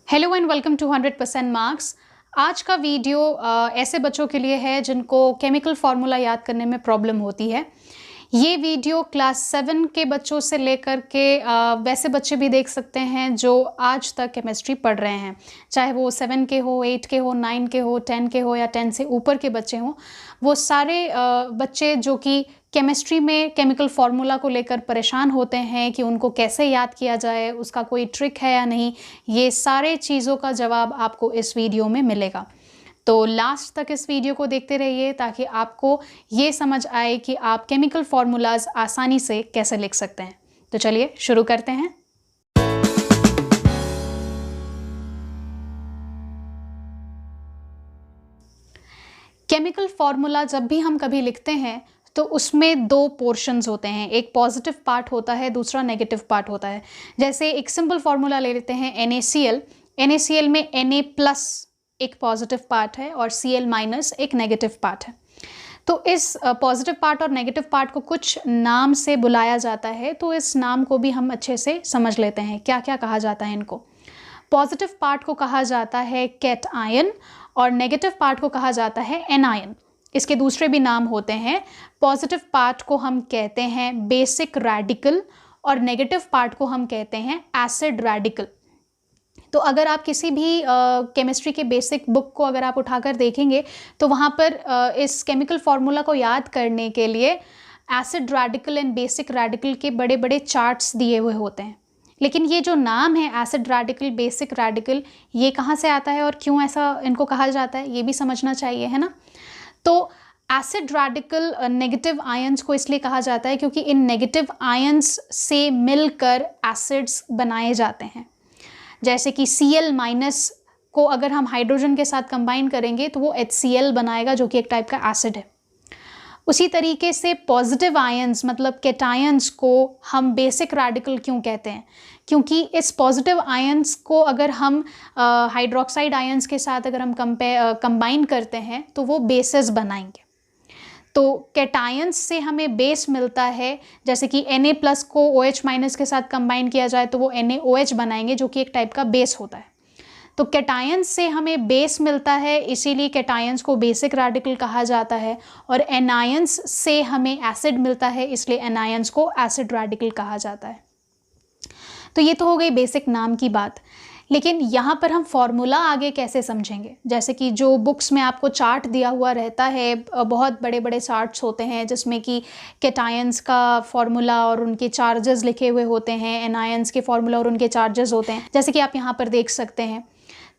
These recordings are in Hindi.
Hello and welcome to 100% marks. आज का वीडियो ऐसे बच्चों के लिए है जिनको केमिकल फार्मूला याद करने में प्रॉब्लम होती है। ये वीडियो क्लास 7 के बच्चों से लेकर के वैसे बच्चे भी देख सकते हैं जो आज तक केमिस्ट्री पढ़ रहे हैं, चाहे वो 7 के हो, 8 के हो, 9 के हो, 10 के हो या 10 से ऊपर के बच्चे हों। वो सारे बच्चे जो कि केमिस्ट्री में केमिकल फार्मूला को लेकर परेशान होते हैं कि उनको कैसे याद किया जाए, उसका कोई ट्रिक है या नहीं, ये सारे चीज़ों का जवाब आपको इस वीडियो में मिलेगा। तो लास्ट तक इस वीडियो को देखते रहिए ताकि आपको ये समझ आए कि आप केमिकल फार्मूलाज आसानी से कैसे लिख सकते हैं। तो चलिए शुरू करते हैं। केमिकल फार्मूला जब भी हम कभी लिखते हैं तो उसमें दो पोर्शंस होते हैं, एक पॉजिटिव पार्ट होता है, दूसरा नेगेटिव पार्ट होता है। जैसे एक सिंपल फार्मूला ले लेते हैं NaCl। NaCl में Na+ एक पॉजिटिव पार्ट है और Cl- एक नेगेटिव पार्ट है। तो इस पॉजिटिव पार्ट और नेगेटिव पार्ट को कुछ नाम से बुलाया जाता है, तो इस नाम को भी हम अच्छे से समझ लेते हैं क्या क्या कहा जाता है इनको। पॉजिटिव पार्ट को कहा जाता है कैटआयन और नेगेटिव पार्ट को कहा जाता है एनायन। इसके दूसरे भी नाम होते हैं। पॉजिटिव पार्ट को हम कहते हैं बेसिक रेडिकल और नेगेटिव पार्ट को हम कहते हैं एसिड रेडिकल। तो अगर आप किसी भी केमिस्ट्री के बेसिक बुक को अगर आप उठाकर देखेंगे तो वहाँ पर इस केमिकल फार्मूला को याद करने के लिए acid radical and basic radical के बड़े बड़े चार्ट्स दिए हुए होते हैं। लेकिन ये जो नाम है एसिड रेडिकल, बेसिक रेडिकल, ये कहाँ से आता है और क्यों ऐसा इनको कहा जाता है, ये भी समझना चाहिए, है ना। तो एसिड रेडिकल नेगेटिव आयंस को इसलिए कहा जाता है क्योंकि इन नेगेटिव आयंस से मिलकर एसिड्स बनाए जाते हैं। जैसे कि Cl- को अगर हम हाइड्रोजन के साथ कंबाइन करेंगे तो वो HCl बनाएगा जो कि एक टाइप का एसिड है। उसी तरीके से पॉजिटिव आयंस मतलब कैटायंस को हम बेसिक रेडिकल क्यों कहते हैं, क्योंकि इस पॉजिटिव आयंस को अगर हम हाइड्रोक्साइड आयंस के साथ अगर हम कंबाइन करते हैं तो वो बेसेस बनाएंगे। तो कैटायंस से हमें बेस मिलता है, जैसे कि Na+ को OH- के साथ कंबाइन किया जाए तो वो NaOH बनाएंगे जो कि एक टाइप का बेस होता है। तो कैटायंस से हमें बेस मिलता है, इसीलिए कैटायंस को बेसिक रेडिकल कहा जाता है। और एनायंस से हमें एसिड मिलता है, इसलिए एनायंस को एसिड रेडिकल कहा जाता है। तो ये तो हो गई बेसिक नाम की बात। लेकिन यहाँ पर हम फॉर्मूला आगे कैसे समझेंगे। जैसे कि जो बुक्स में आपको चार्ट दिया हुआ रहता है, बहुत बड़े बड़े चार्ट्स होते हैं जिसमें कि कैटायंस का फॉर्मूला और उनके चार्जेस लिखे हुए होते हैं, एनायंस के फॉर्मूला और उनके चार्जेस होते हैं, जैसे कि आप यहाँ पर देख सकते हैं।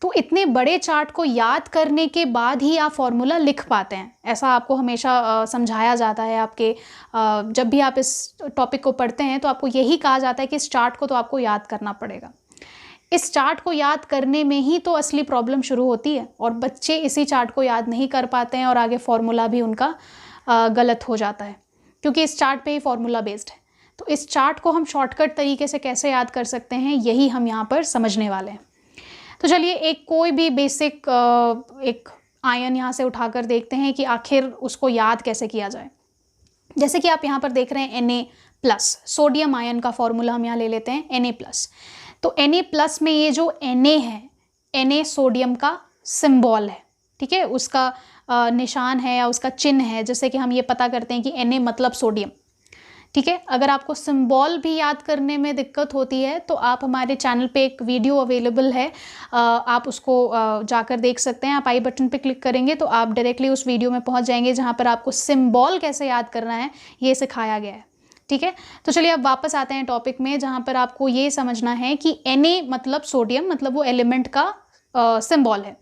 तो इतने बड़े चार्ट को याद करने के बाद ही आप फॉर्मूला लिख पाते हैं, ऐसा आपको हमेशा समझाया जाता है। आपके जब भी आप इस टॉपिक को पढ़ते हैं तो आपको यही कहा जाता है कि इस चार्ट को तो आपको याद करना पड़ेगा। इस चार्ट को याद करने में ही तो असली प्रॉब्लम शुरू होती है और बच्चे इसी चार्ट को याद नहीं कर पाते हैं और आगे फॉर्मूला भी उनका गलत हो जाता है क्योंकि इस चार्ट पे ही फॉर्मूला बेस्ड है। तो इस चार्ट को हम शॉर्टकट तरीके से कैसे याद कर सकते हैं, यही हम यहाँ पर समझने वाले हैं। तो चलिए एक कोई भी बेसिक एक आयन यहाँ से उठाकर देखते हैं कि आखिर उसको याद कैसे किया जाए। जैसे कि आप यहाँ पर देख रहे हैं Na+, सोडियम आयन का फॉर्मूला हम यहाँ ले लेते हैं Na+। तो Na+ में ये जो Na है, Na सोडियम का सिंबल है, ठीक है, उसका निशान है या उसका चिन्ह है, जैसे कि हम ये पता करते हैं कि Na मतलब सोडियम, ठीक है। अगर आपको सिंबल भी याद करने में दिक्कत होती है तो आप हमारे चैनल पे एक वीडियो अवेलेबल है, आप उसको जाकर देख सकते हैं। आप आई बटन पे क्लिक करेंगे तो आप डायरेक्टली उस वीडियो में पहुंच जाएंगे जहां पर आपको सिंबल कैसे याद करना है ये सिखाया गया है, ठीक है। तो चलिए अब वापस आते हैं टॉपिक में, जहाँ पर आपको ये समझना है कि Na मतलब सोडियम, मतलब वो एलिमेंट का सिंबल है।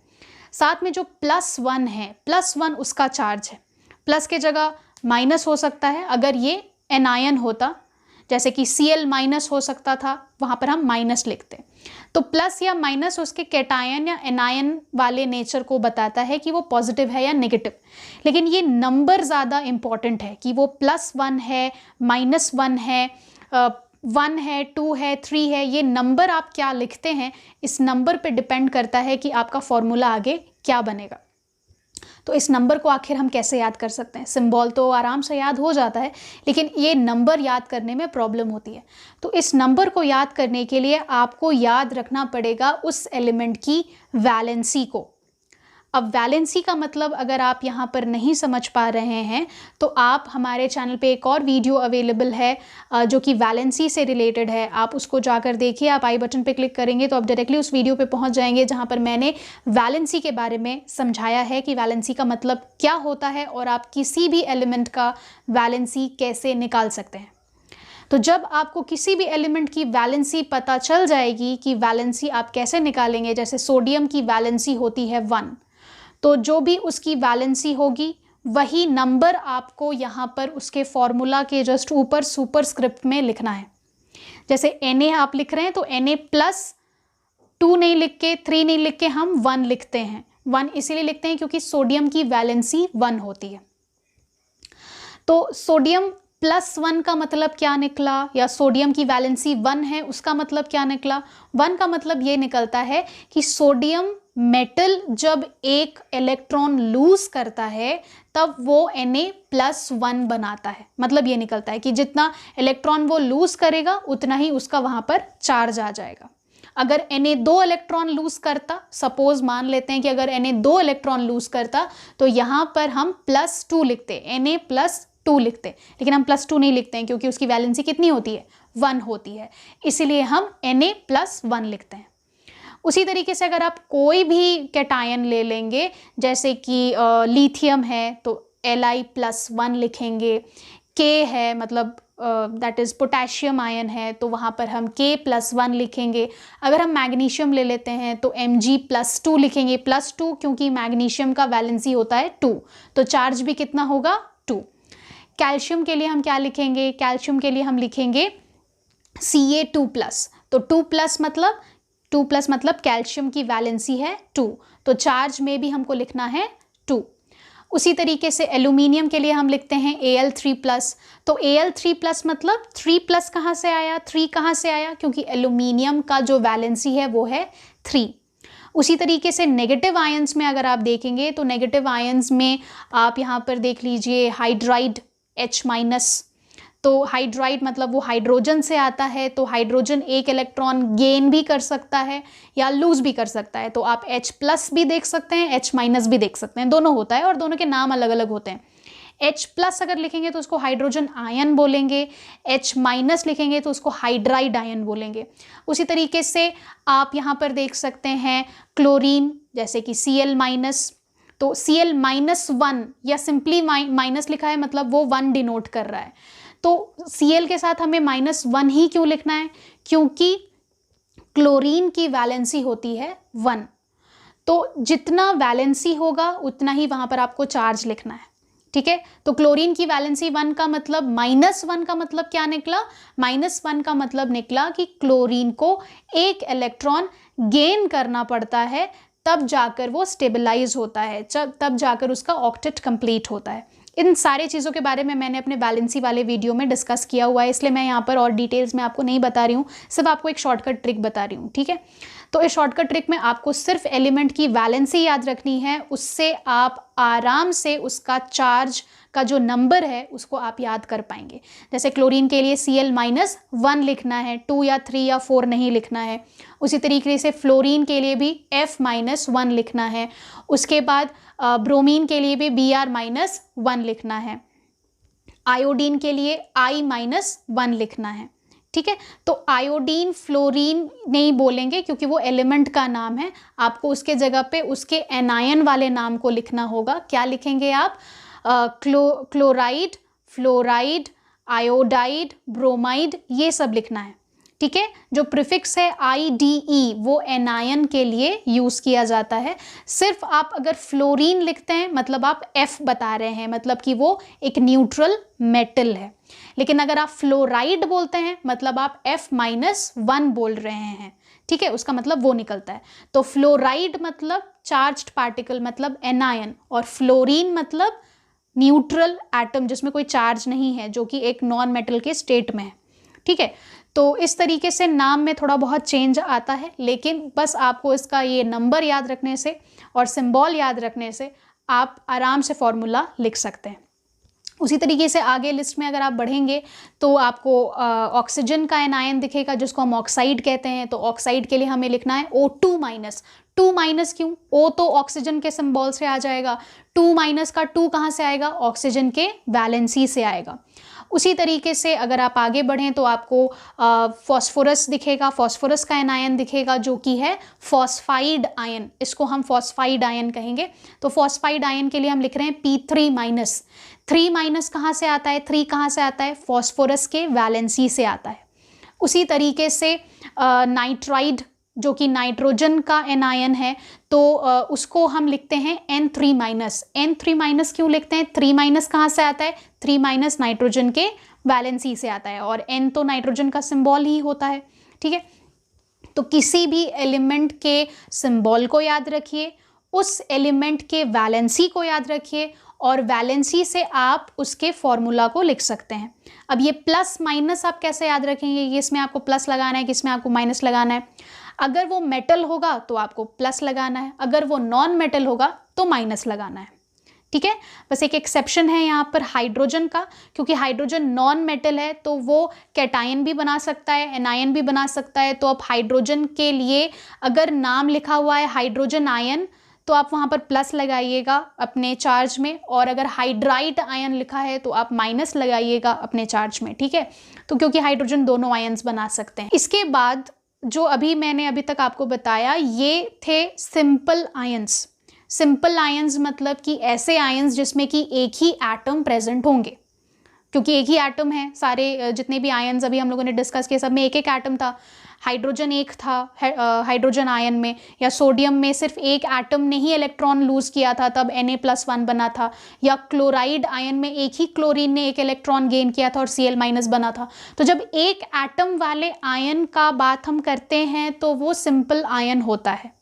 साथ में जो +1 है, +1 उसका चार्ज है। प्लस के जगह माइनस हो सकता है अगर ये एनायन होता, जैसे कि Cl- हो सकता था, वहाँ पर हम माइनस लिखते। तो प्लस या माइनस उसके कैटायन या एनायन वाले नेचर को बताता है कि वो पॉजिटिव है या नेगेटिव। लेकिन ये नंबर ज़्यादा इम्पॉर्टेंट है कि वो +1 है, -1 है, 1 है, 2 है, 3 है, ये नंबर आप क्या लिखते हैं इस नंबर पे डिपेंड करता है कि आपका फॉर्मूला आगे क्या बनेगा। तो इस नंबर को आखिर हम कैसे याद कर सकते हैं? सिंबल तो आराम से याद हो जाता है, लेकिन ये नंबर याद करने में प्रॉब्लम होती है। तो इस नंबर को याद करने के लिए आपको याद रखना पड़ेगा उस एलिमेंट की वैलेंसी को। अब वैलेंसी का मतलब अगर आप यहाँ पर नहीं समझ पा रहे हैं तो आप हमारे चैनल पे एक और वीडियो अवेलेबल है जो कि वैलेंसी से रिलेटेड है, आप उसको जाकर देखिए। आप आई बटन पे क्लिक करेंगे तो आप डायरेक्टली उस वीडियो पे पहुँच जाएंगे जहाँ पर मैंने वैलेंसी के बारे में समझाया है कि वैलेंसी का मतलब क्या होता है और आप किसी भी एलिमेंट का वैलेंसी कैसे निकाल सकते हैं। तो जब आपको किसी भी एलिमेंट की वैलेंसी पता चल जाएगी कि वैलेंसी आप कैसे निकालेंगे, जैसे सोडियम की वैलेंसी होती है 1, तो जो भी उसकी वैलेंसी होगी वही नंबर आपको यहाँ पर उसके फॉर्मूला के जस्ट ऊपर सुपरस्क्रिप्ट में लिखना है। जैसे Na आप लिख रहे हैं तो Na+2 नहीं लिख के, 3 नहीं लिख के हम 1 लिखते हैं। 1 इसीलिए लिखते हैं क्योंकि सोडियम की वैलेंसी 1 होती है। तो सोडियम +1 का मतलब क्या निकला, या सोडियम की वैलेंसी 1 है उसका मतलब क्या निकला? 1 का मतलब ये निकलता है कि सोडियम मेटल जब एक इलेक्ट्रॉन लूज करता है तब वो Na+1 बनाता है। मतलब ये निकलता है कि जितना इलेक्ट्रॉन वो लूज करेगा उतना ही उसका वहां पर चार्ज आ जाएगा। अगर Na 2 इलेक्ट्रॉन लूज करता, सपोज मान लेते हैं कि अगर Na 2 इलेक्ट्रॉन लूज करता तो यहाँ पर हम +2 लिखते, Na+2 लिखते, लेकिन हम +2 नहीं लिखते हैं क्योंकि उसकी वैलेंसी कितनी होती है? 1 होती है, इसीलिए हम Na+1 लिखते हैं। उसी तरीके से अगर आप कोई भी कैटायन ले लेंगे, जैसे कि लिथियम है तो Li+1 लिखेंगे, K है मतलब दैट इज़ पोटेशियम आयन है तो वहाँ पर हम K+1 लिखेंगे। अगर हम मैग्नीशियम ले लेते हैं तो Mg+2 लिखेंगे, +2 क्योंकि मैग्नीशियम का वैलेंसी होता है 2, तो चार्ज भी कितना होगा? 2। कैल्शियम के लिए हम क्या लिखेंगे? कैल्शियम के लिए हम लिखेंगे Ca2+, तो 2+ मतलब कैल्शियम की वैलेंसी है 2, तो चार्ज में भी हमको लिखना है 2। उसी तरीके से एल्यूमिनियम के लिए हम लिखते हैं Al3+, तो Al3+ मतलब 3+ कहाँ से आया, 3 कहाँ से आया? क्योंकि एल्यूमिनियम का जो वैलेंसी है वो है 3। उसी तरीके से नेगेटिव आयंस में अगर आप देखेंगे तो नेगेटिव आयंस में आप यहाँ पर देख लीजिए हाइड्राइड H-, तो हाइड्राइड मतलब वो हाइड्रोजन से आता है, तो हाइड्रोजन एक इलेक्ट्रॉन गेन भी कर सकता है या लूज भी कर सकता है, तो आप H+ भी देख सकते हैं, H- भी देख सकते हैं, दोनों होता है और दोनों के नाम अलग अलग होते हैं। H+ अगर लिखेंगे तो उसको हाइड्रोजन आयन बोलेंगे, H- लिखेंगे तो उसको हाइड्राइड आयन बोलेंगे। उसी तरीके से आप यहाँ पर देख सकते हैं क्लोरीन, जैसे कि Cl-, तो Cl-1 या सिंपली माइनस लिखा है मतलब वो 1 डिनोट कर रहा है, तो Cl के साथ हमें -1 ही क्यों लिखना है? क्योंकि क्लोरीन की वैलेंसी होती है 1, तो जितना वैलेंसी होगा उतना ही वहां पर आपको चार्ज लिखना है। ठीक है, तो क्लोरीन की वैलेंसी 1 का मतलब -1 का मतलब क्या निकला? -1 का मतलब निकला कि क्लोरीन को एक इलेक्ट्रॉन गेन करना पड़ता है, तब जाकर वो स्टेबलाइज होता है, तब जाकर उसका ऑक्टेट कंप्लीट होता है। इन सारे चीज़ों के बारे में मैंने अपने वैलेंसी वाले वीडियो में डिस्कस किया हुआ है, इसलिए मैं यहाँ पर और डिटेल्स में आपको नहीं बता रही हूँ, सिर्फ आपको एक शॉर्टकट ट्रिक बता रही हूँ। ठीक है, तो इस शॉर्टकट ट्रिक में आपको सिर्फ एलिमेंट की वैलेंसी याद रखनी है, उससे आप आराम से उसका चार्ज का जो नंबर है उसको आप याद कर पाएंगे। जैसे क्लोरीन के लिए Cl-1 लिखना है, 2 या 3 या 4 नहीं लिखना है। उसी तरीके से फ्लोरीन के लिए भी F-1 लिखना है। उसके बाद ब्रोमीन के लिए भी Br-1 लिखना है। आयोडीन के लिए I-1 लिखना है। ठीक है, तो आयोडीन फ्लोरीन नहीं बोलेंगे क्योंकि वो एलिमेंट का नाम है, आपको उसके जगह पे उसके एनायन वाले नाम को लिखना होगा। क्या लिखेंगे आप? क्लोराइड, फ्लोराइड, आयोडाइड, ब्रोमाइड, ये सब लिखना है। ठीक है, जो प्रीफिक्स है IDE वो एनायन के लिए यूज किया जाता है। सिर्फ आप अगर फ्लोरीन लिखते हैं मतलब आप F बता रहे हैं, मतलब कि वो एक न्यूट्रल मेटल है। लेकिन अगर आप फ्लोराइड बोलते हैं मतलब आप F-1 बोल रहे हैं। ठीक है, उसका मतलब वो निकलता है। तो फ्लोराइड मतलब चार्ज्ड पार्टिकल मतलब एनायन, और फ्लोरीन मतलब न्यूट्रल एटम जिसमें कोई चार्ज नहीं है, जो कि एक नॉन मेटल के स्टेट में है। ठीक है, तो इस तरीके से नाम में थोड़ा बहुत चेंज आता है, लेकिन बस आपको इसका ये नंबर याद रखने से और सिंबल याद रखने से आप आराम से फॉर्मूला लिख सकते हैं। उसी तरीके से आगे लिस्ट में अगर आप बढ़ेंगे तो आपको ऑक्सीजन का एनायन दिखेगा जिसको हम ऑक्साइड कहते हैं। तो ऑक्साइड के लिए हमें लिखना है O2 माइनस। 2 माइनस क्यों? O तो ऑक्सीजन के सिंबल से आ जाएगा, 2 माइनस का 2 कहाँ से आएगा? ऑक्सीजन के वैलेंसी से आएगा। उसी तरीके से अगर आप आगे बढ़ें तो आपको फॉस्फोरस दिखेगा, फॉस्फोरस का एनायन दिखेगा जो कि है फॉस्फाइड आयन, इसको हम फॉस्फाइड आयन कहेंगे। तो फॉस्फाइड आयन के लिए हम लिख रहे हैं P3 माइनस। 3 माइनस कहाँ से आता है? 3 कहाँ से आता है? फॉस्फोरस के वैलेंसी से आता है। उसी तरीके से नाइट्राइड जो कि नाइट्रोजन का एनायन है, तो उसको हम लिखते हैं N3 माइनस। N3 माइनस क्यों लिखते हैं? 3 माइनस कहाँ से आता है? 3 माइनस नाइट्रोजन के वैलेंसी से आता है, और N तो नाइट्रोजन का सिंबल ही होता है। ठीक है, तो किसी भी एलिमेंट के सिंबल को याद रखिए, उस एलिमेंट के वैलेंसी को याद रखिए, और वैलेंसी से आप उसके फॉर्मूला को लिख सकते हैं। अब ये प्लस माइनस आप कैसे याद रखेंगे? ये इसमें आपको प्लस लगाना है, किसमें आपको माइनस लगाना है। अगर वो मेटल होगा तो आपको प्लस लगाना है, अगर वो नॉन मेटल होगा तो माइनस लगाना है। ठीक है, बस एक एक्सेप्शन है यहाँ पर हाइड्रोजन का, क्योंकि हाइड्रोजन नॉन मेटल है तो वो कैटायन भी बना सकता है, एनायन भी बना सकता है। तो अब हाइड्रोजन के लिए अगर नाम लिखा हुआ है हाइड्रोजन आयन तो आप वहाँ पर प्लस लगाइएगा अपने चार्ज में, और अगर हाइड्राइड आयन लिखा है तो आप माइनस लगाइएगा अपने चार्ज में। ठीक है, तो क्योंकि हाइड्रोजन दोनों आयन्स बना सकते हैं। इसके बाद जो मैंने अभी तक आपको बताया ये थे सिंपल आयन्स। सिंपल आयन्स मतलब कि ऐसे आयन्स जिसमें कि एक ही एटम प्रेजेंट होंगे, क्योंकि एक ही एटम है। सारे जितने भी आयन्स अभी हम लोगों ने डिस्कस किए सब में एक एक एटम था। हाइड्रोजन एक था हाइड्रोजन आयन में, या सोडियम में सिर्फ एक एटम ने ही इलेक्ट्रॉन लूज किया था तब Na+1 बना था, या क्लोराइड आयन में एक ही क्लोरीन ने एक इलेक्ट्रॉन गेन किया था और Cl- बना था। तो जब एक एटम वाले आयन का बात हम करते हैं तो वो सिंपल आयन होता है।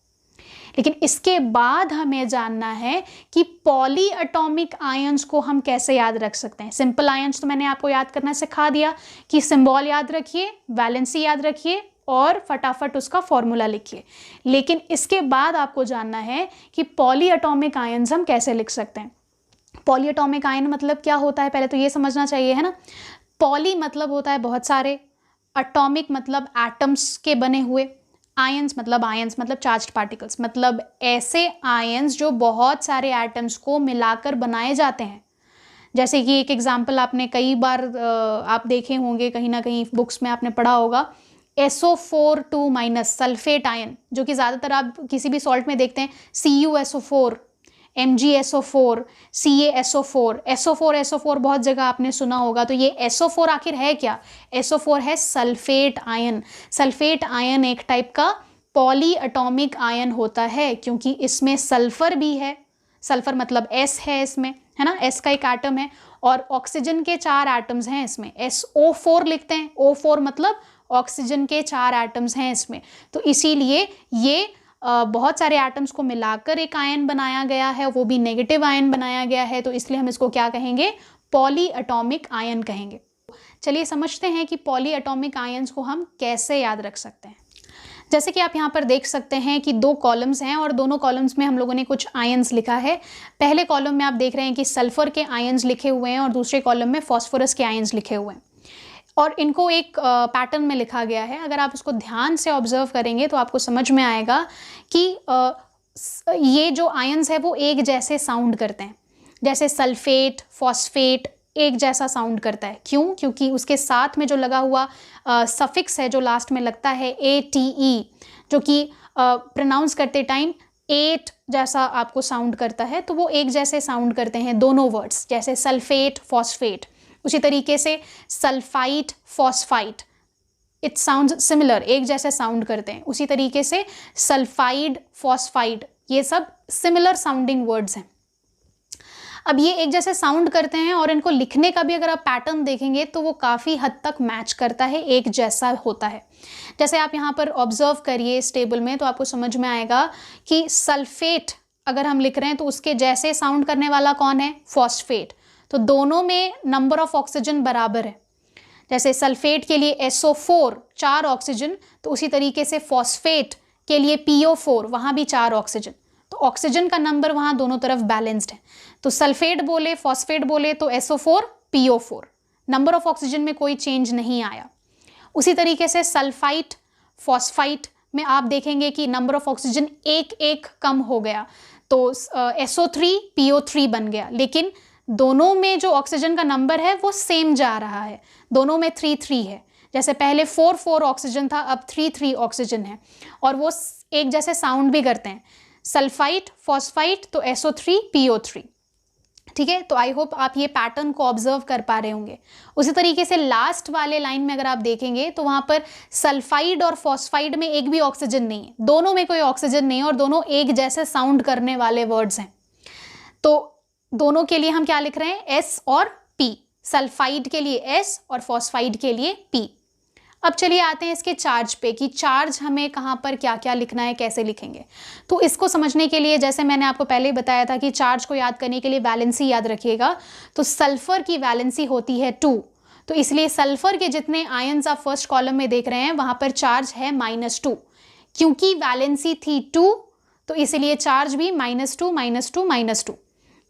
लेकिन इसके बाद हमें जानना है कि पॉली एटॉमिक आयन्स को हम कैसे याद रख सकते हैं। सिंपल आयन्स तो मैंने आपको याद करना सिखा दिया कि सिंबल याद रखिए, वैलेंसी याद रखिए और फटाफट उसका फॉर्मूला लिखिए। लेकिन इसके बाद आपको जानना है कि पॉली एटॉमिक आयन्स हम कैसे लिख सकते हैं। पॉली एटॉमिक आयन मतलब क्या होता है, पहले तो ये समझना चाहिए, है ना। पॉली मतलब होता है बहुत सारे, एटॉमिक मतलब एटम्स के बने हुए, आयन्स मतलब चार्ज्ड पार्टिकल्स, मतलब ऐसे आयन्स जो बहुत सारे एटम्स को मिलाकर बनाए जाते हैं। जैसे कि एक एग्जांपल आपने कई बार आप देखे होंगे, कहीं ना कहीं बुक्स में आपने पढ़ा होगा, SO4 माइनस सल्फेट आयन, जो कि ज़्यादातर आप किसी भी सॉल्ट में देखते हैं, CuSO4, MgSO4, CaSO4, SO4 बहुत जगह आपने सुना होगा। तो ये SO4 आखिर है क्या? SO4 है सल्फेट आयन। सल्फेट आयन एक टाइप का पॉली एटॉमिक आयन होता है, क्योंकि इसमें सल्फर भी है। सल्फर मतलब S है इसमें, है ना, S का एक एटम है, और ऑक्सीजन के 4 एटम्स हैं इसमें, SO4 लिखते हैं। O4 मतलब ऑक्सीजन के 4 एटम्स हैं इसमें। तो इसीलिए ये बहुत सारे एटम्स को मिलाकर एक आयन बनाया गया है, वो भी नेगेटिव आयन बनाया गया है। तो इसलिए हम इसको क्या कहेंगे? पॉली एटॉमिक आयन कहेंगे। चलिए समझते हैं कि पॉली एटॉमिक आयन्स को हम कैसे याद रख सकते हैं। जैसे कि आप यहाँ पर देख सकते हैं कि 2 कॉलम्स हैं और दोनों कॉलम्स में हम लोगों ने कुछ आयन्स लिखा है। पहले कॉलम में आप देख रहे हैं कि सल्फर के आयन्स लिखे हुए हैं और दूसरे कॉलम में फॉस्फोरस के आयन्स लिखे हुए हैं, और इनको एक पैटर्न में लिखा गया है। अगर आप उसको ध्यान से ऑब्जर्व करेंगे तो आपको समझ में आएगा कि ये जो आयन्स है वो एक जैसे साउंड करते हैं। जैसे सल्फेट, फॉस्फेट एक जैसा साउंड करता है। क्यों? क्योंकि उसके साथ में जो लगा हुआ सफिक्स है जो लास्ट में लगता है ATE, जो कि प्रोनाउंस करते टाइम 8 जैसा आपको साउंड करता है। तो वो एक जैसे साउंड करते हैं दोनों वर्ड्स, जैसे सल्फेट, फॉस्फेट। उसी तरीके से sulphite, phosphite, it sounds similar, एक जैसे साउंड करते हैं। उसी तरीके से सल्फाइड, फॉस्फाइड, ये सब सिमिलर साउंडिंग वर्ड्स हैं। अब ये एक जैसे साउंड करते हैं और इनको लिखने का भी अगर आप पैटर्न देखेंगे तो वो काफ़ी हद तक मैच करता है, एक जैसा होता है। जैसे आप यहाँ पर ऑब्जर्व करिए इस टेबल में तो आपको समझ में आएगा कि सल्फेट अगर हम लिख रहे हैं तो उसके जैसे साउंड करने वाला कौन है? फॉस्फेट। तो दोनों में नंबर ऑफ ऑक्सीजन बराबर है। जैसे सल्फेट के लिए SO4 4 ऑक्सीजन, तो उसी तरीके से फॉस्फेट के लिए PO4 वहाँ भी 4 ऑक्सीजन। तो ऑक्सीजन का नंबर वहाँ दोनों तरफ बैलेंस्ड है। तो सल्फेट बोले, फॉस्फेट बोले तो SO4 PO4, number of oxygen में कोई चेंज नहीं आया। उसी तरीके से सल्फाइट फॉस्फाइट में आप देखेंगे कि नंबर ऑफ ऑक्सीजन एक एक कम हो गया, तो SO3 PO3 बन गया, लेकिन दोनों में जो ऑक्सीजन का नंबर है वो सेम जा रहा है, दोनों में 3 है। जैसे पहले 4 ऑक्सीजन था, अब 3 ऑक्सीजन है, और वो एक जैसे साउंड भी करते हैं, सल्फाइट फॉस्फाइट तो SO3 PO3। ठीक है, तो आई होप आप ये पैटर्न को ऑब्जर्व कर पा रहे होंगे। उसी तरीके से लास्ट वाले लाइन में अगर आप देखेंगे तो वहां पर सल्फाइड और फॉस्फाइड में एक भी ऑक्सीजन नहीं है, दोनों में कोई ऑक्सीजन नहीं है और दोनों एक जैसे साउंड करने वाले वर्ड्स हैं। तो दोनों के लिए हम क्या लिख रहे हैं, S और P, सल्फाइड के लिए S और फॉस्फाइड के लिए P। अब चलिए आते हैं इसके चार्ज पे कि चार्ज हमें कहाँ पर क्या क्या लिखना है, कैसे लिखेंगे। तो इसको समझने के लिए जैसे मैंने आपको पहले ही बताया था कि चार्ज को याद करने के लिए वैलेंसी याद रखिएगा। तो सल्फर की वैलेंसी होती है 2, तो इसलिए सल्फर के जितने आयन्स आप फर्स्ट कॉलम में देख रहे हैं वहाँ पर चार्ज है -2, क्योंकि वैलेंसी थी 2 तो इसलिए चार्ज भी -2 -2 -2।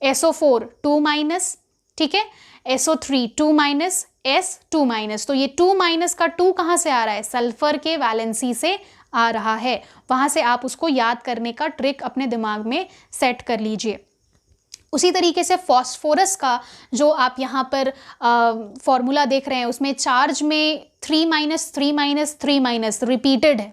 SO4 2-, ठीक है, SO3 2-, S 2-, तो ये 2- का 2 कहाँ से आ रहा है, सल्फर के वैलेंसी से आ रहा है। वहाँ से आप उसको याद करने का ट्रिक अपने दिमाग में सेट कर लीजिए। उसी तरीके से फॉस्फोरस का जो आप यहाँ पर फॉर्मूला देख रहे हैं उसमें चार्ज में 3- 3- 3- रिपीटेड है,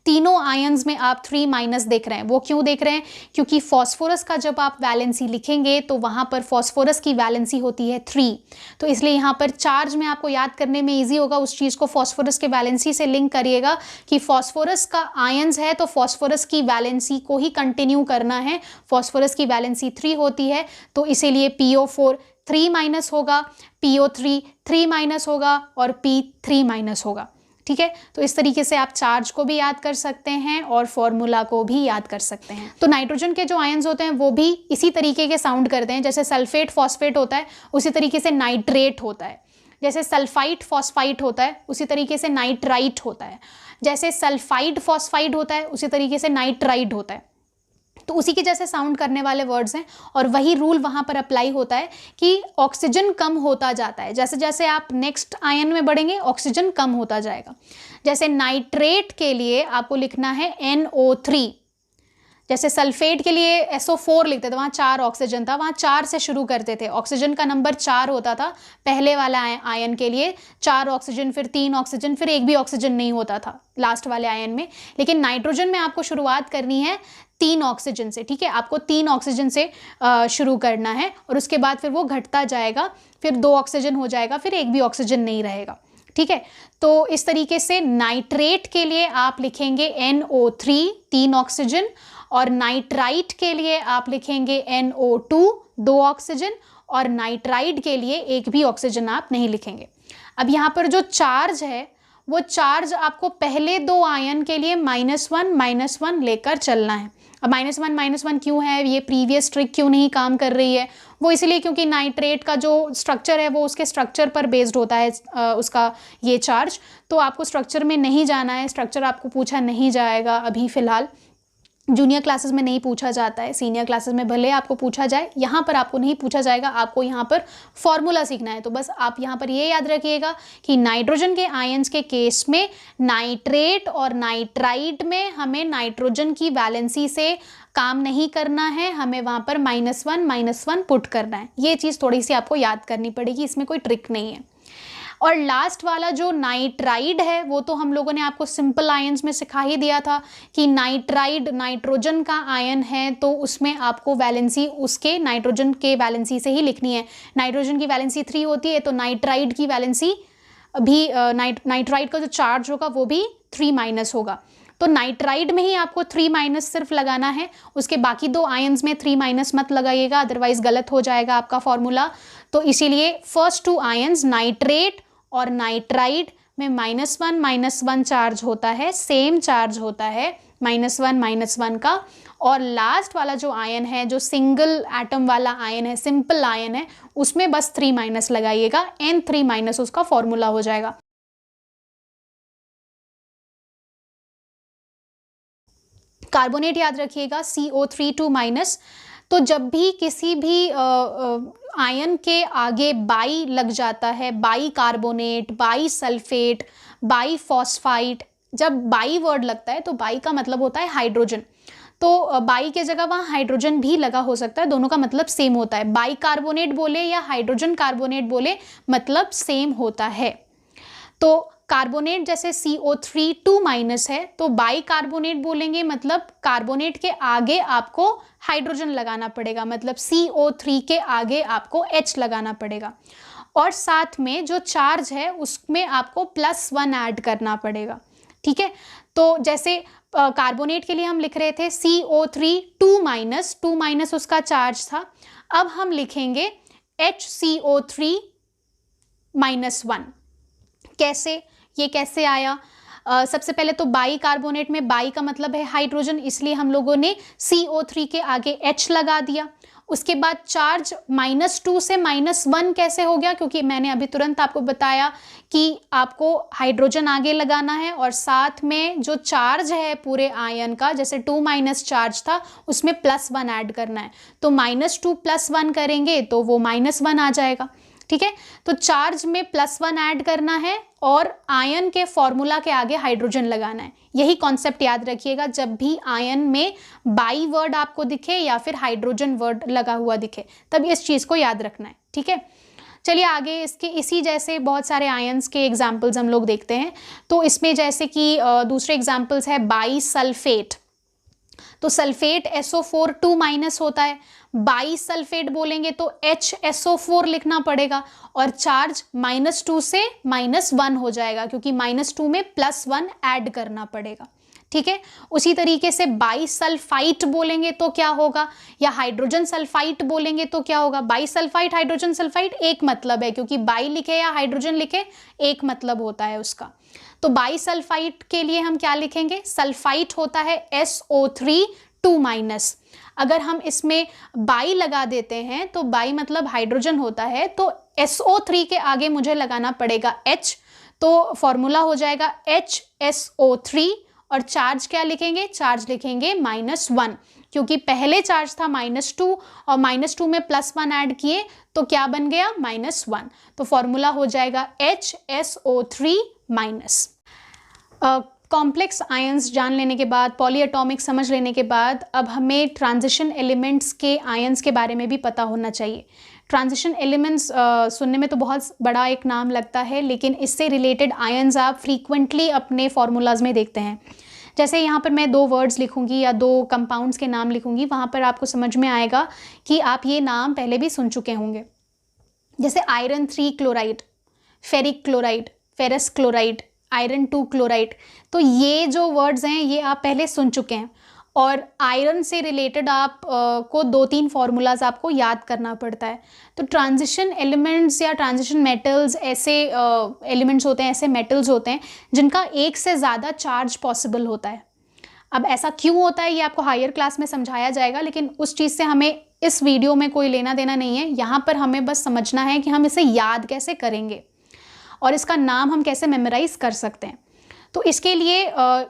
तीनों आयंस में आप 3- देख रहे हैं। वो क्यों देख रहे हैं, क्योंकि फॉस्फोरस का जब आप वैलेंसी लिखेंगे तो वहाँ पर फॉस्फोरस की वैलेंसी होती है 3, तो इसलिए यहाँ पर चार्ज में आपको याद करने में इजी होगा, उस चीज़ को फॉस्फोरस के वैलेंसी से लिंक करिएगा कि फॉस्फोरस का आयंस है तो फॉस्फोरस की वैलेंसी को ही कंटिन्यू करना है। फॉस्फोरस की वैलेंसी 3 होती है तो इसीलिए PO4 3- होगा, PO3 3- होगा और P 3- होगा। ठीक है, तो इस तरीके से आप चार्ज को भी याद कर सकते हैं और फॉर्मूला को भी याद कर सकते हैं। तो नाइट्रोजन के जो आयंस होते हैं वो भी इसी तरीके के साउंड करते हैं, जैसे सल्फेट फॉस्फेट होता है उसी तरीके से नाइट्रेट होता है, जैसे सल्फाइट फॉस्फाइट होता है उसी तरीके से नाइट्राइट होता है, जैसे सल्फाइड फॉस्फाइड होता है उसी तरीके से नाइट्राइड होता है। तो उसी के जैसे साउंड करने वाले वर्ड्स हैं और वही रूल वहाँ पर अप्लाई होता है कि ऑक्सीजन कम होता जाता है, जैसे जैसे आप नेक्स्ट आयन में बढ़ेंगे ऑक्सीजन कम होता जाएगा। जैसे नाइट्रेट के लिए आपको लिखना है NO3, जैसे सल्फेट के लिए SO4 लिखते थे, वहाँ 4 ऑक्सीजन था, वहाँ 4 से शुरू करते थे, ऑक्सीजन का नंबर 4 होता था पहले वाला आयन के लिए, 4 ऑक्सीजन फिर 3 ऑक्सीजन फिर एक भी ऑक्सीजन नहीं होता था लास्ट वाले आयन में। लेकिन नाइट्रोजन में आपको शुरुआत करनी है 3 ऑक्सीजन से, ठीक है, आपको 3 ऑक्सीजन से शुरू करना है और उसके बाद फिर वो घटता जाएगा, फिर 2 ऑक्सीजन हो जाएगा, फिर एक भी ऑक्सीजन नहीं रहेगा। ठीक है, तो इस तरीके से नाइट्रेट के लिए आप लिखेंगे NO3 3 ऑक्सीजन और नाइट्राइट के लिए आप लिखेंगे NO2 2 ऑक्सीजन और नाइट्राइड के लिए एक भी ऑक्सीजन आप नहीं लिखेंगे। अब यहाँ पर जो चार्ज है वो चार्ज आपको पहले 2 आयन के लिए -1 लेकर चलना है। अब -1 क्यों है, ये प्रीवियस ट्रिक क्यों नहीं काम कर रही है, वो इसलिए क्योंकि नाइट्रेट का जो स्ट्रक्चर है वो उसके स्ट्रक्चर पर बेस्ड होता है उसका ये चार्ज, तो आपको स्ट्रक्चर में नहीं जाना है, स्ट्रक्चर आपको पूछा नहीं जाएगा अभी फ़िलहाल, जूनियर क्लासेस में नहीं पूछा जाता है, सीनियर क्लासेस में भले आपको पूछा जाए, यहाँ पर आपको नहीं पूछा जाएगा, आपको यहाँ पर फॉर्मूला सीखना है। तो बस आप यहाँ पर ये याद रखिएगा कि नाइट्रोजन के आयंस के केस में नाइट्रेट और नाइट्राइट में हमें नाइट्रोजन की वैलेंसी से काम नहीं करना है, हमें वहाँ पर -1 पुट करना है। ये चीज़ थोड़ी सी आपको याद करनी पड़ेगी, इसमें कोई ट्रिक नहीं है। और लास्ट वाला जो नाइट्राइड है वो तो हम लोगों ने आपको सिंपल आयंस में सिखा ही दिया था कि नाइट्राइड नाइट्रोजन का आयन है तो उसमें आपको वैलेंसी उसके नाइट्रोजन के वैलेंसी से ही लिखनी है। नाइट्रोजन की वैलेंसी 3 होती है तो नाइट्राइड की वैलेंसी भी नाइट्राइड का जो चार्ज होगा वो भी 3- होगा। तो नाइट्राइड में ही आपको 3- सिर्फ लगाना है, उसके बाकी 2 आयंस में 3- मत लगाइएगा, अदरवाइज गलत हो जाएगा आपका फॉर्मूला। तो इसीलिए फर्स्ट 2 आयंस नाइट्रेट और नाइट्राइड में -1 चार्ज होता है, सेम चार्ज होता है -1 का। और लास्ट वाला जो आयन है जो सिंगल एटम वाला आयन है, सिंपल आयन है, उसमें बस 3- लगाइएगा, N3- उसका फॉर्मूला हो जाएगा। कार्बोनेट याद रखिएगा CO3 2-। तो जब भी किसी भी आयन के आगे बाई लग जाता है, by carbonate, by sulphate, by phosphite, जब बाई वर्ड लगता है तो बाई का मतलब होता है हाइड्रोजन। तो बाई के जगह वहाँ हाइड्रोजन भी लगा हो सकता है, दोनों का मतलब सेम होता है। बाई कार्बोनेट बोले या हाइड्रोजन कार्बोनेट बोले, मतलब सेम होता है। तो कार्बोनेट जैसे CO3 2- है, तो बाई कार्बोनेट बोलेंगे मतलब कार्बोनेट के आगे आपको हाइड्रोजन लगाना पड़ेगा, मतलब CO3 के आगे आपको H लगाना पड़ेगा। और साथ में जो चार्ज है उसमें आपको +1 ऐड करना पड़ेगा, ठीक है। तो जैसे कार्बोनेट के लिए हम लिख रहे थे CO3 2- उसका चार्ज था। अब हम लिखेंगे HCO3-1। कैसे, ये कैसे आया? सबसे पहले तो बाई कार्बोनेट में बाई का मतलब है हाइड्रोजन, इसलिए हम लोगों ने CO3 के आगे H लगा दिया। उसके बाद चार्ज -2 से -1 कैसे हो गया? क्योंकि मैंने अभी तुरंत आपको बताया कि आपको हाइड्रोजन आगे लगाना है और साथ में जो चार्ज है पूरे आयन का, जैसे 2- चार्ज था, उसमें +1 ऐड करना है। तो -2 +1 करेंगे तो वो -1 आ जाएगा, ठीक है। तो चार्ज में +1 ऐड करना है और आयन के फॉर्मूला के आगे हाइड्रोजन लगाना है। यही कॉन्सेप्ट याद रखिएगा जब भी आयन में बाई वर्ड आपको दिखे या फिर हाइड्रोजन वर्ड लगा हुआ दिखे, तब इस चीज़ को याद रखना है, ठीक है। चलिए आगे इसके इसी जैसे बहुत सारे आयंस के एग्जाम्पल्स हम लोग देखते हैं। तो इसमें जैसे कि दूसरे एग्जाम्पल्स है बाई सल्फेट। तो सल्फेट SO4 2- होता है, बाई सल्फेट बोलेंगे तो HSO4 लिखना पड़ेगा और चार्ज -2 से -1 हो जाएगा, क्योंकि -2 में +1 ऐड करना पड़ेगा, ठीक है। उसी तरीके से बाई सल्फाइट बोलेंगे तो क्या होगा, या हाइड्रोजन सल्फाइट बोलेंगे तो क्या होगा? बाई सल्फाइट हाइड्रोजन सल्फाइट एक मतलब है, क्योंकि बाई लिखे या हाइड्रोजन लिखे एक मतलब होता है उसका। तो बाई सल्फाइट के लिए हम क्या लिखेंगे? सल्फाइट होता है SO3 2-। अगर हम इसमें बाई लगा देते हैं तो बाई मतलब हाइड्रोजन होता है, तो SO3 के आगे मुझे लगाना पड़ेगा H, तो फॉर्मूला हो जाएगा HSO3। और चार्ज क्या लिखेंगे? चार्ज लिखेंगे -1, क्योंकि पहले चार्ज था -2 और -2 में +1 ऐड किए तो क्या बन गया? -1। तो फॉर्मूला हो जाएगा HSO3-। कॉम्प्लेक्स आयंस जान लेने के बाद, पॉलीएटॉमिक समझ लेने के बाद, अब हमें ट्रांजिशन एलिमेंट्स के आयंस के बारे में भी पता होना चाहिए। ट्रांजिशन एलिमेंट्स सुनने में तो बहुत बड़ा एक नाम लगता है, लेकिन इससे रिलेटेड आयंस आप फ्रीक्वेंटली अपने फॉर्मूलाज में देखते हैं। जैसे यहाँ पर मैं 2 वर्ड्स लिखूंगी या 2 कंपाउंड्स के नाम लिखूंगी, वहाँ पर आपको समझ में आएगा कि आप ये नाम पहले भी सुन चुके होंगे। जैसे iron 3 chloride, ferric chloride, ferrous chloride, iron 2 chloride. तो ये जो वर्ड्स हैं ये आप पहले सुन चुके हैं। और आयरन से रिलेटेड आप को 2-3 फार्मूलाज आपको याद करना पड़ता है। तो ट्रांजिशन एलिमेंट्स या ट्रांजिशन मेटल्स ऐसे एलिमेंट्स होते हैं, ऐसे मेटल्स होते हैं जिनका एक से ज़्यादा चार्ज पॉसिबल होता है। अब ऐसा क्यों होता है ये आपको हायर क्लास में समझाया जाएगा, लेकिन उस चीज़ से हमें इस वीडियो में कोई लेना देना नहीं है। यहाँ पर हमें बस समझना है कि हम इसे याद कैसे करेंगे और इसका नाम हम कैसे मेमोराइज कर सकते हैं। तो इसके लिए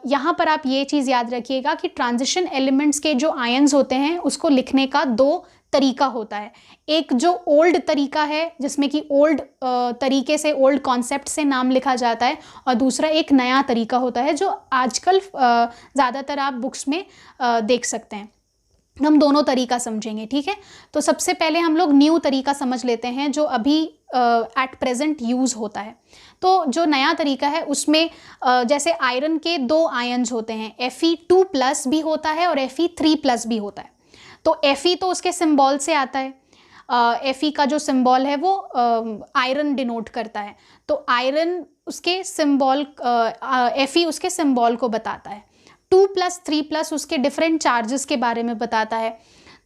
यहाँ पर आप ये चीज़ याद रखिएगा कि ट्रांजिशन एलिमेंट्स के जो आयंस होते हैं उसको लिखने का 2 तरीका होता है। एक जो ओल्ड तरीका है जिसमें कि ओल्ड तरीके से, ओल्ड कॉन्सेप्ट से नाम लिखा जाता है, और दूसरा एक नया तरीका होता है जो आजकल ज़्यादातर आप बुक्स में देख सकते हैं। हम दोनों तरीका समझेंगे, ठीक है। तो सबसे पहले हम लोग न्यू तरीका समझ लेते हैं जो अभी एट प्रेजेंट यूज़ होता है। तो जो नया तरीका है उसमें जैसे आयरन के 2 आयंस होते हैं, Fe2+ भी होता है और Fe3+ भी होता है। तो Fe तो उसके सिंबल से आता है, Fe का जो सिंबल है वो आयरन डिनोट करता है। तो आयरन उसके सिंबल, Fe उसके सिंबल को बताता है। 2+ 3+ उसके डिफरेंट चार्जेस के बारे में बताता है।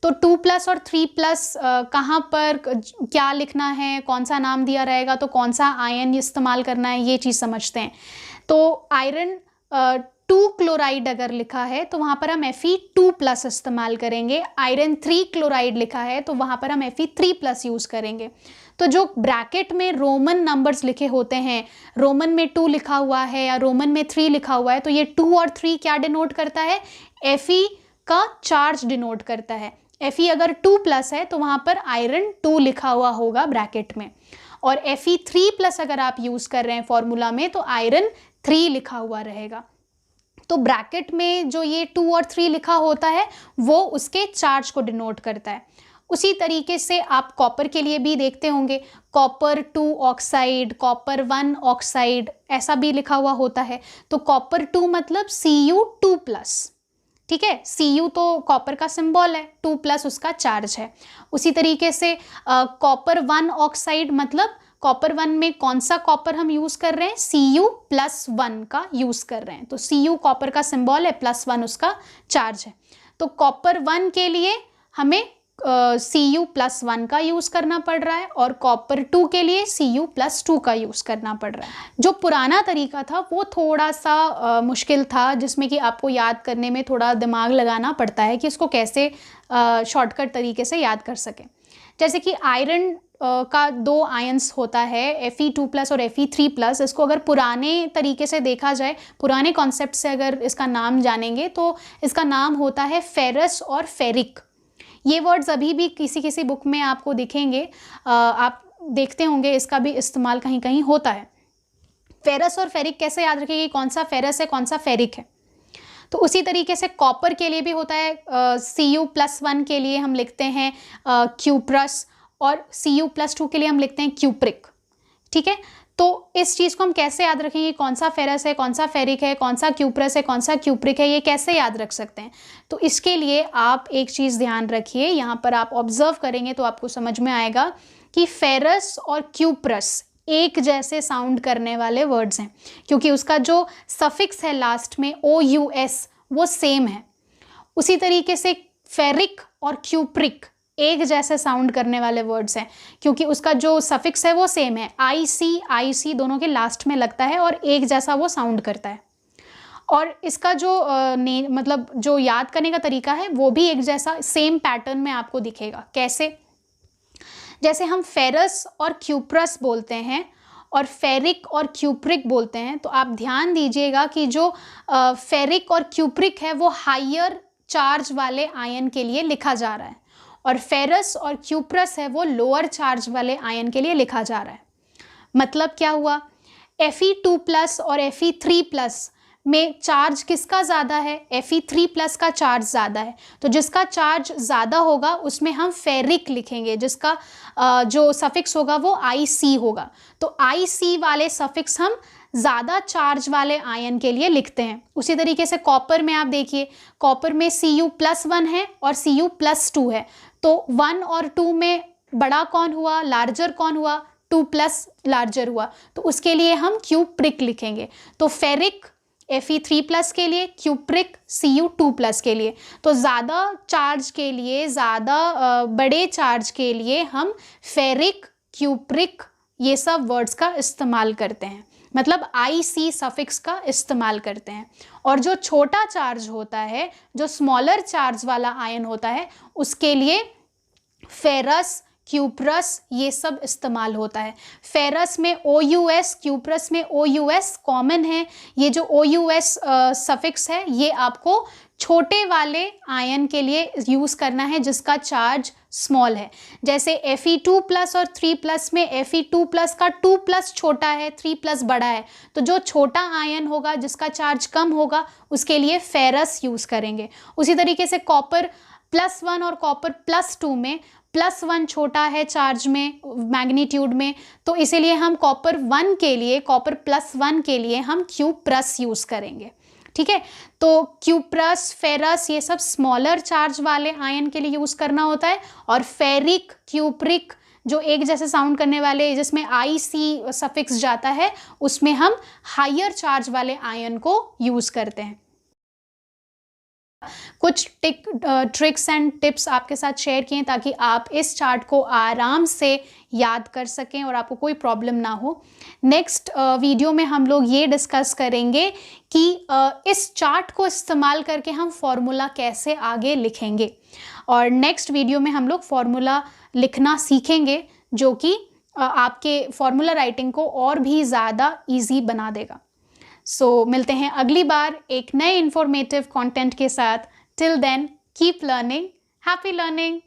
तो 2+ और 3+ कहाँ पर क्या लिखना है, कौन सा नाम दिया रहेगा, तो कौन सा आयन इस्तेमाल करना है, ये चीज़ समझते हैं। तो आयरन 2 क्लोराइड अगर लिखा है तो वहाँ पर हम Fe2+ इस्तेमाल करेंगे। आयरन 3 क्लोराइड लिखा है तो वहाँ पर हम Fe3+ यूज़ करेंगे। तो जो ब्रैकेट में रोमन नंबर्स लिखे होते हैं, रोमन में 2 लिखा हुआ है या रोमन में 3 लिखा हुआ है, तो ये 2 और 3 क्या डिनोट करता है? Fe का चार्ज डिनोट करता है। Fe अगर 2+ है तो वहाँ पर आयरन 2 लिखा हुआ होगा ब्रैकेट में, और Fe3+ अगर आप यूज़ कर रहे हैं फॉर्मूला में तो आयरन 3 लिखा हुआ रहेगा। तो ब्रैकेट में जो ये 2 और 3 लिखा होता है वो उसके चार्ज को डिनोट करता है। उसी तरीके से आप कॉपर के लिए भी देखते होंगे, कॉपर 2 ऑक्साइड, कॉपर 1 ऑक्साइड, ऐसा भी लिखा हुआ होता है। तो कॉपर 2 मतलब Cu2+, ठीक है। Cu तो कॉपर का सिंबल है, 2+ उसका चार्ज है। उसी तरीके से कॉपर 1 ऑक्साइड मतलब कॉपर 1 में कौन सा कॉपर हम यूज़ कर रहे हैं, Cu+1 का यूज़ कर रहे हैं। तो Cu कॉपर का सिंबल है, +1 उसका चार्ज है। तो कॉपर 1 के लिए हमें Cu+1 का यूज़ करना पड़ रहा है और कॉपर 2 के लिए Cu+2 का यूज़ करना पड़ रहा है। जो पुराना तरीका था वो थोड़ा सा मुश्किल था, जिसमें कि आपको याद करने में थोड़ा दिमाग लगाना पड़ता है कि इसको कैसे शॉर्टकट तरीके से याद कर सकें। जैसे कि आयरन का 2 आयंस होता है, Fe2+ और Fe3+। इसको अगर पुराने तरीके से देखा जाए, पुराने कॉन्सेप्ट से अगर इसका नाम जानेंगे तो इसका नाम होता है फेरस और फेरिक। ये वर्ड्स अभी भी किसी किसी बुक में आपको दिखेंगे, आप देखते होंगे इसका भी इस्तेमाल कहीं कहीं होता है। फेरस और फेरिक कैसे याद रखेंगे, कौन सा फेरस है कौन सा फेरिक है। तो उसी तरीके से कॉपर के लिए भी होता है, Cu+1 के लिए हम लिखते हैं क्यूप्रस और Cu+2 के लिए हम लिखते हैं क्यूप्रिक, ठीक है। तो इस चीज़ को हम कैसे याद रखेंगे, कौन सा फेरस है कौन सा फेरिक है, कौन सा क्यूप्रस है कौन सा क्यूप्रिक है, ये कैसे याद रख सकते हैं। तो इसके लिए आप एक चीज़ ध्यान रखिए, यहाँ पर आप ऑब्जर्व करेंगे तो आपको समझ में आएगा कि फेरस और क्यूप्रस एक जैसे साउंड करने वाले वर्ड्स हैं, क्योंकि उसका जो सफिक्स है लास्ट में OUS वो सेम है। उसी तरीके से फेरिक और क्यूप्रिक एक जैसे साउंड करने वाले वर्ड्स हैं, क्योंकि उसका जो सफिक्स है वो सेम है, IC दोनों के लास्ट में लगता है और एक जैसा वो साउंड करता है। और इसका जो मतलब जो याद करने का तरीका है वो भी एक जैसा सेम पैटर्न में आपको दिखेगा। कैसे, जैसे हम फेरस और क्यूप्रस बोलते हैं और फेरिक और क्यूप्रिक बोलते हैं, तो आप ध्यान दीजिएगा कि जो फेरिक और क्यूप्रिक है वो हायर चार्ज वाले आयन के लिए लिखा जा रहा है, और फेरस और क्यूप्रस है वो लोअर चार्ज वाले आयन के लिए लिखा जा रहा है। मतलब क्या हुआ, Fe2+ और Fe3+ में चार्ज किसका ज़्यादा है, Fe3+ का चार्ज ज़्यादा है। तो जिसका चार्ज ज़्यादा होगा उसमें हम फेरिक लिखेंगे, जिसका जो सफिक्स होगा वो IC होगा। तो IC वाले सफिक्स हम ज़्यादा चार्ज वाले आयन के लिए लिखते हैं। उसी तरीके से कॉपर में आप देखिए, कॉपर में Cu+1 है और Cu+2 है, तो 1 और 2 में बड़ा कौन हुआ, लार्जर कौन हुआ, 2+ लार्जर हुआ, तो उसके लिए हम क्यूप्रिक लिखेंगे। तो फेरिक Fe3+ के लिए, क्यूप्रिक Cu2+ के लिए। तो ज़्यादा चार्ज के लिए, ज़्यादा बड़े चार्ज के लिए हम फेरिक, क्यूप्रिक ये सब वर्ड्स का इस्तेमाल करते हैं, मतलब IC सफिक्स का इस्तेमाल करते हैं। और जो छोटा चार्ज होता है, जो स्मॉलर चार्ज वाला आयन होता है, उसके लिए फेरस, क्यूप्रस ये सब इस्तेमाल होता है। फेरस में OUS, क्यूप्रस में OUS कॉमन है। ये जो OUS सफिक्स है ये आपको छोटे वाले आयन के लिए यूज़ करना है जिसका चार्ज स्मॉल है। जैसे Fe2+ और 3+ में Fe2+ का 2+ छोटा है, 3+ बड़ा है, तो जो छोटा आयन होगा जिसका चार्ज कम होगा उसके लिए फेरस यूज़ करेंगे। उसी तरीके से कॉपर +1 और कॉपर +2 में +1 छोटा है चार्ज में, मैग्नीट्यूड में, तो इसीलिए हम कॉपर 1 के लिए, कॉपर +1 के लिए हम क्यूप्रस यूज़ करेंगे, ठीक है। तो क्यूप्रस, फेरस ये सब स्मॉलर चार्ज वाले आयन के लिए यूज़ करना होता है, और फेरिक, क्यूप्रिक जो एक जैसे साउंड करने वाले जिसमें IC सफिक्स जाता है उसमें हम हायर चार्ज वाले आयन को यूज़ करते हैं। कुछ ट्रिक्स एंड टिप्स आपके साथ शेयर किए ताकि आप इस चार्ट को आराम से याद कर सकें और आपको कोई प्रॉब्लम ना हो। नेक्स्ट वीडियो में हम लोग ये डिस्कस करेंगे कि इस चार्ट को इस्तेमाल करके हम फॉर्मूला कैसे आगे लिखेंगे, और नेक्स्ट वीडियो में हम लोग फॉर्मूला लिखना सीखेंगे जो कि आपके फॉर्मूला राइटिंग को और भी ज़्यादा ईजी बना देगा। सो मिलते हैं अगली बार एक नए इंफॉर्मेटिव कंटेंट के साथ। Till then keep learning, happy learning.